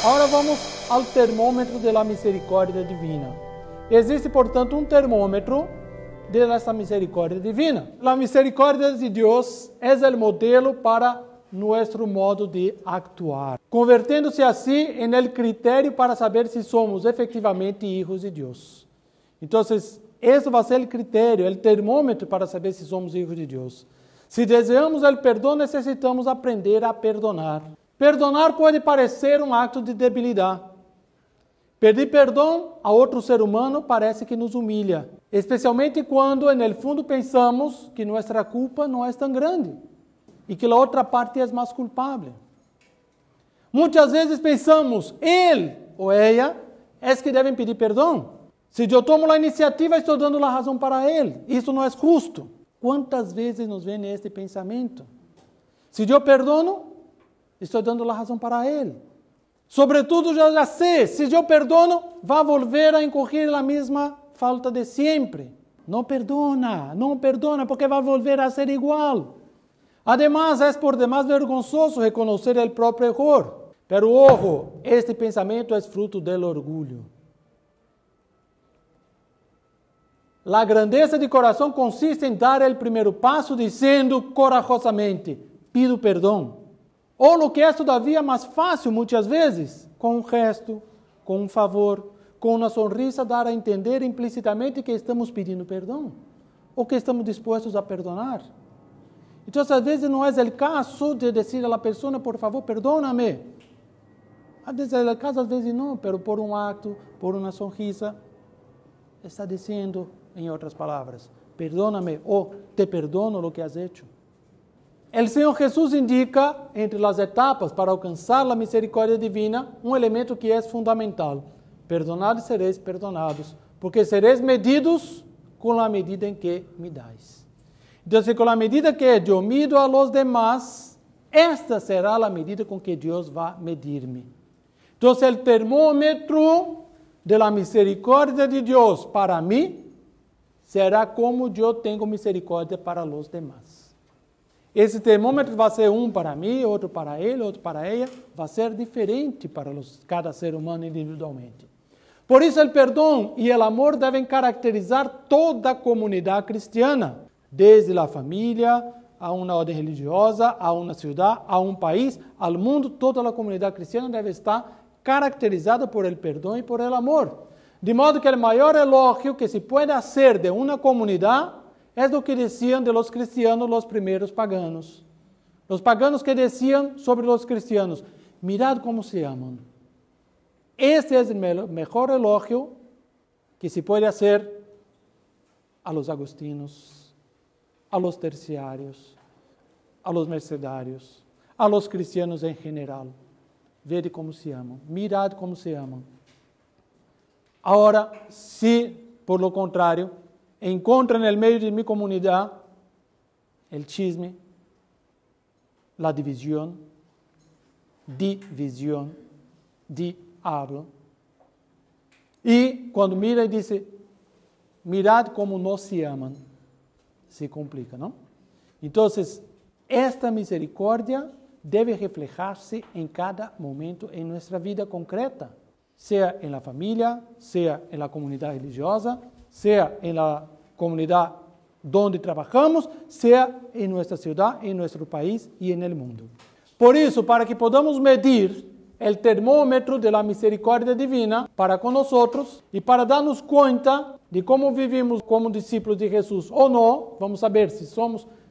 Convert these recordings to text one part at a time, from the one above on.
Agora vamos ao termômetro da misericórdia divina. Existe, portanto, um termômetro dessa misericórdia divina. A misericórdia de Deus é o modelo para nosso modo de actuar, convertendo-se assim em el critério para saber se somos efetivamente hijos de Deus. Então, esse vai ser o critério, o termômetro para saber se somos hijos de Deus. Se desejamos o perdão, necessitamos aprender a perdonar. Perdonar pode parecer um ato de debilidade. Pedir perdão a outro ser humano parece que nos humilha, especialmente quando, no fundo, pensamos que nossa culpa não é tão grande e que a outra parte é mais culpável. Muitas vezes pensamos, ele ou ela é que devem pedir perdão. Se eu tomo a iniciativa, estou dando a razão para ele. Isso não é justo. Quantas vezes nos vem este pensamento? Se eu perdono, estou dando a razão para ele. Sobretudo, eu já sei, se eu perdono, vai volver a incorrer na mesma falta de sempre. Não perdona, porque vai volver a ser igual. Además, é por demais vergonzoso reconhecer o próprio erro. Pero ojo, este pensamento é fruto do orgulho. A grandeza de coração consiste em dar o primeiro passo dizendo corajosamente, pido perdão. Ou o que é todavia mais fácil muitas vezes, com um gesto, com um favor, com uma sorrisa, dar a entender implicitamente que estamos pedindo perdão, ou que estamos dispostos a perdonar. Então, às vezes não é o caso de dizer à pessoa, por favor, perdóname. Às vezes é o caso, às vezes não, mas por um ato, por uma sorrisa, está dizendo, em outras palavras, perdóname ou te perdono lo que has hecho. O Senhor Jesus indica, entre as etapas para alcançar a misericórdia divina, um elemento que é fundamental. Perdonados sereis perdonados, porque sereis medidos com a medida em que me dais. Então, com a medida que eu mido a los demás, esta será a medida com que Deus vai medir-me. Então, o termômetro da misericórdia de Deus para mim será como eu tenho misericórdia para os demás. Esse termômetro vai ser um para mim, outro para ele, outro para ela, vai ser diferente para cada ser humano individualmente. Por isso, o perdão e o amor devem caracterizar toda a comunidade cristiana, desde a família, a uma ordem religiosa, a uma cidade, a um país, ao mundo. Toda a comunidade cristiana deve estar caracterizada por el perdão e por el amor. De modo que o maior elogio que se pode fazer de uma comunidade é o que diziam de los cristianos os primeiros paganos. Os paganos que diziam sobre os cristianos, mirad como se amam. Este é o melhor elogio que se pode fazer a los agustinos, a los terciários, a los mercedários, a los cristianos em geral. Vede como se amam, mirad como se amam. Agora, se, por lo contrário, encontram no meio de minha comunidade o chisme, a divisão, diabo. E quando mira e diz, mirad como não se amam, se complica, não? Então, esta misericórdia deve reflejar-se em cada momento em nossa vida concreta, seja em la família, seja em la comunidade religiosa, seja em la comunidade onde trabalhamos, seja em nossa cidade, em nosso país e no mundo. Por isso, para que podamos medir o termômetro da misericórdia divina para com nós e para darmos conta de como vivimos como discípulos de Jesus ou não, vamos saber se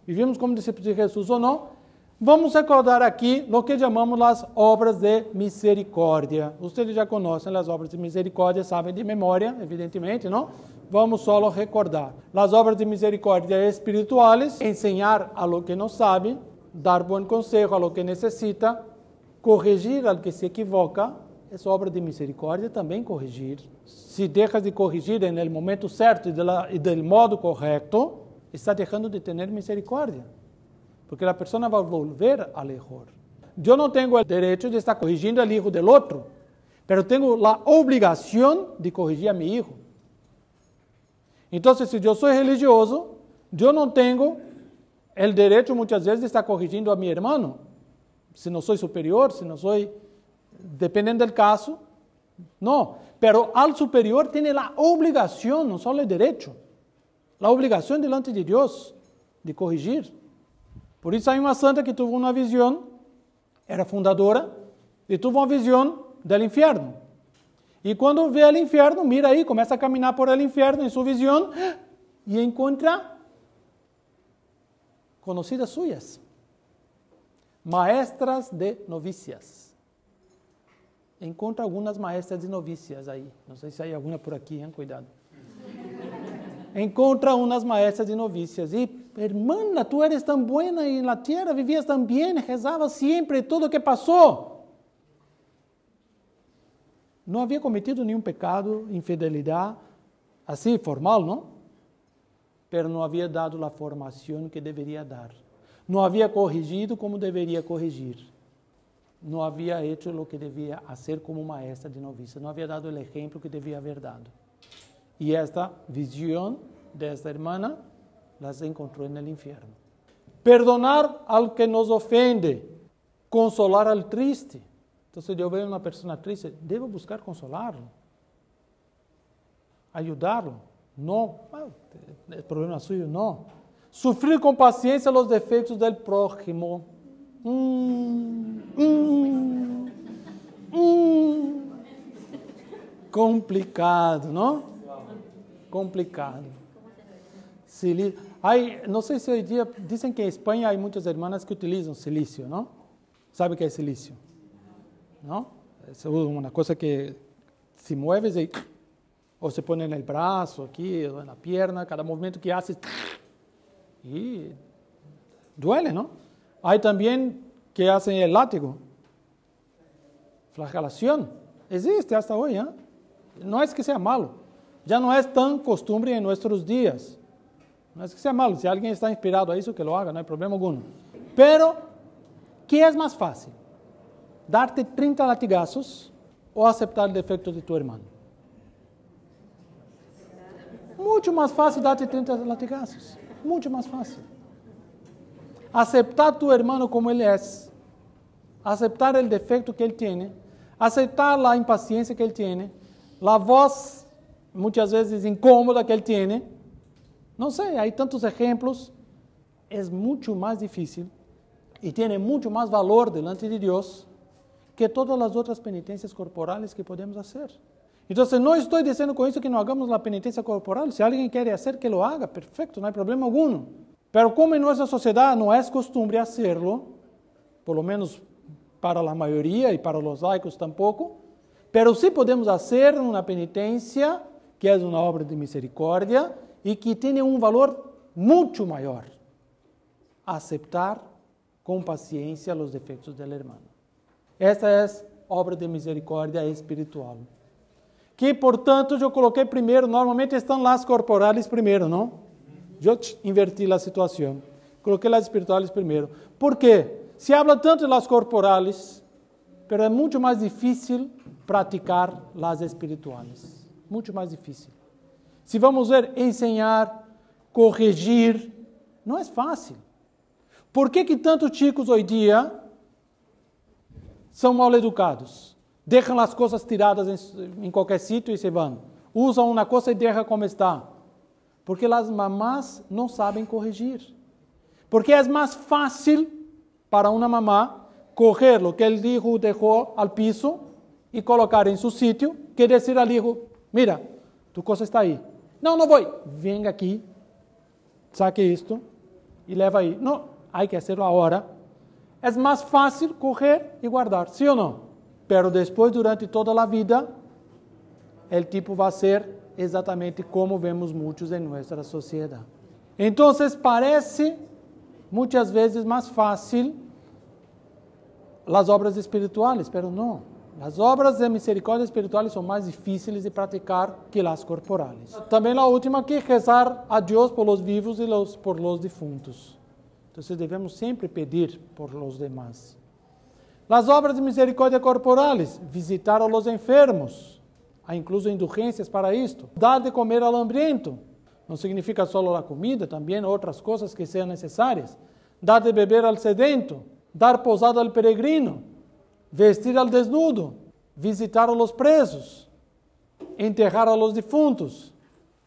vivimos como discípulos de Jesus ou não, vamos recordar aqui o que chamamos as obras de misericórdia. Vocês já conhecem as obras de misericórdia, sabem de memória, evidentemente, não? Vamos só recordar. As obras de misericórdia espirituais, ensinar a lo que não sabe, dar bom conselho a lo que necessita, corrigir al que se equivoca, é obra de misericórdia também corrigir. Se deixas de corrigir no momento certo e do modo correto, está deixando de ter misericórdia. Porque a pessoa vai volver ao erro. Eu não tenho o direito de estar corrigindo o filho do outro, mas tenho a obrigação de corrigir a meu filho. Então, se eu sou religioso, eu não tenho o direito muitas vezes de estar corrigindo a meu irmão, se não sou superior, se não sou Dependendo del caso, no. Pero al superior tiene la obligación, no solo el derecho, la obligación delante de Dios de corrigir. Por isso, hay una santa que tuvo una visión, era fundadora, e tuvo uma visão do inferno. E quando vê o inferno, mira aí, começa a caminhar por el inferno em sua visão e encontra conhecidas suyas, maestras de novícias. Encontra algumas maestras de novícias aí. Não sei se há alguma por aqui, hein? Cuidado. Encontra umas maestras de novícias. E, hermana, tu eres tão buena e na terra vivias tão bem, rezavas sempre, tudo que passou. Não havia cometido nenhum pecado, infidelidade, assim, formal, não? Pero não havia dado a formação que deveria dar. Não havia corrigido como deveria corrigir. Não havia hecho o que devia fazer como maestra de novicia. Não havia dado o exemplo que devia haver dado. E esta visão desta irmã las encontrou no inferno. Perdonar al que nos ofende, consolar al triste. Então, se eu vejo uma pessoa triste, devo buscar consolarlo, ajudá-lo. Não, é problema suyo, não. Sufrir com paciência os defeitos del prójimo. Complicado, não? Complicado. Não sei se hoje em dia, dizem que em Espanha há muitas irmãs que utilizam silício, não? Sabe o que é silício? ¿No? Es una cosa que si mueves o se pone en el brazo, aquí, o en la pierna, cada movimiento que haces y duele, ¿no? Hay también que hacen el látigo, flagelación, existe hasta hoy, ¿eh? No es que sea malo, ya no es tan costumbre en nuestros días, no es que sea malo, si alguien está inspirado a eso, que lo haga, no hay problema alguno. Pero, ¿qué es más fácil? Darte 30 latigazos ou aceitar o defeito de tu irmão? Muito mais fácil darte 30 latigazos. Muito mais fácil. Aceitar tu irmão como ele é. Aceitar o defeito que ele tem. Aceitar a impaciência que ele tem. A voz, muitas vezes, incômoda que ele tem. Não sei, há tantos exemplos. É muito mais difícil e tem muito mais valor delante de Deus que todas as outras penitências corporais que podemos fazer. Então, não estou dizendo com isso que não hagamos a penitência corporal. Se alguém quer fazer, que lo haga, perfeito, não há problema algum. Mas como em nossa sociedade não é costume hacerlo, por lo menos para a maioria e para os laicos tampouco, mas sim podemos fazer uma penitência que é uma obra de misericórdia e que tem um valor muito maior. Aceitar com paciência os defeitos do irmão. Essa é obra de misericórdia espiritual. Que, portanto, eu coloquei primeiro, normalmente estão las corporales primeiro, não? Eu inverti a situação. Coloquei las espirituales primeiro. Por quê? Se habla tanto de las corporales, mas é muito mais difícil praticar las espirituales. Muito mais difícil. Se vamos ver, ensinar, corrigir, não é fácil. Por que tantos chicos hoje em dia são mal educados? Deixam as coisas tiradas em qualquer sítio e se vão. Usam uma coisa e deixam como está. Porque as mamás não sabem corrigir. Porque é mais fácil para uma mamá coger o que el hijo deixou ao piso e colocar em seu sítio que dizer ao hijo, mira, tu coisa está aí. Não, não vou. Venga aqui, saque isto e leva aí. Não, há que fazer agora. É mais fácil correr e guardar, sim ou não? Pero depois, durante toda a vida, o tipo vai ser exatamente como vemos muitos em nossa sociedade. Então, parece muitas vezes mais fácil as obras espirituais, pero não. As obras de misericórdia espirituais são mais difíceis de praticar que as corporais. Também a última que rezar a Deus por los vivos e por los difuntos. Então, devemos sempre pedir por los demás. As obras de misericórdia corporais, visitar a los enfermos, há incluso indulgências para isto. Dar de comer ao hambriento, não significa só a comida, também outras coisas que sejam necessárias. Dar de beber ao sedento, dar pousada ao peregrino, vestir al desnudo, visitar a los presos, enterrar a los difuntos.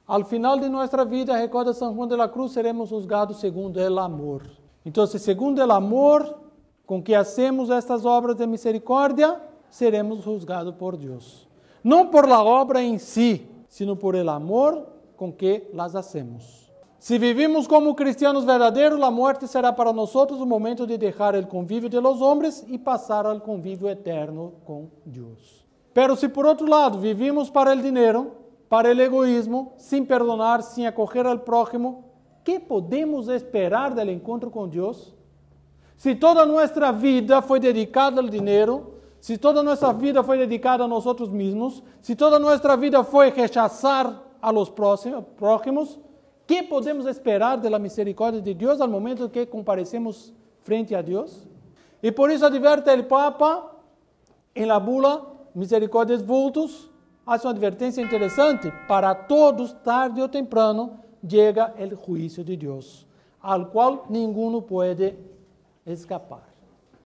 Al final de nuestra vida, recuerda San Juan de la Cruz, seremos juzgados segundo el amor. Entonces, segundo el amor con que hacemos estas obras de misericordia, seremos juzgados por Dios. No por la obra en sí, sino por el amor con que las hacemos. Si vivimos como cristianos verdaderos, la muerte será para nosotros un momento de dejar el convivio de los hombres y pasar al convivio eterno con Dios. Pero si por otro lado vivimos para el dinero, para el egoísmo, sin perdonar, sin acoger al prójimo, ¿qué podemos esperar del encuentro con Dios? Si toda nuestra vida fue dedicada al dinero, si toda nuestra vida fue dedicada a nosotros mismos, si toda nuestra vida fue rechazar a los prójimos, ¿qué podemos esperar de la misericordia de Dios al momento que comparecemos frente a Dios? Y por eso advierte el Papa en la bula Misericordias Vultus, hace una advertencia interesante. Para todos, tarde o temprano, llega el juicio de Dios, al cual ninguno puede escapar.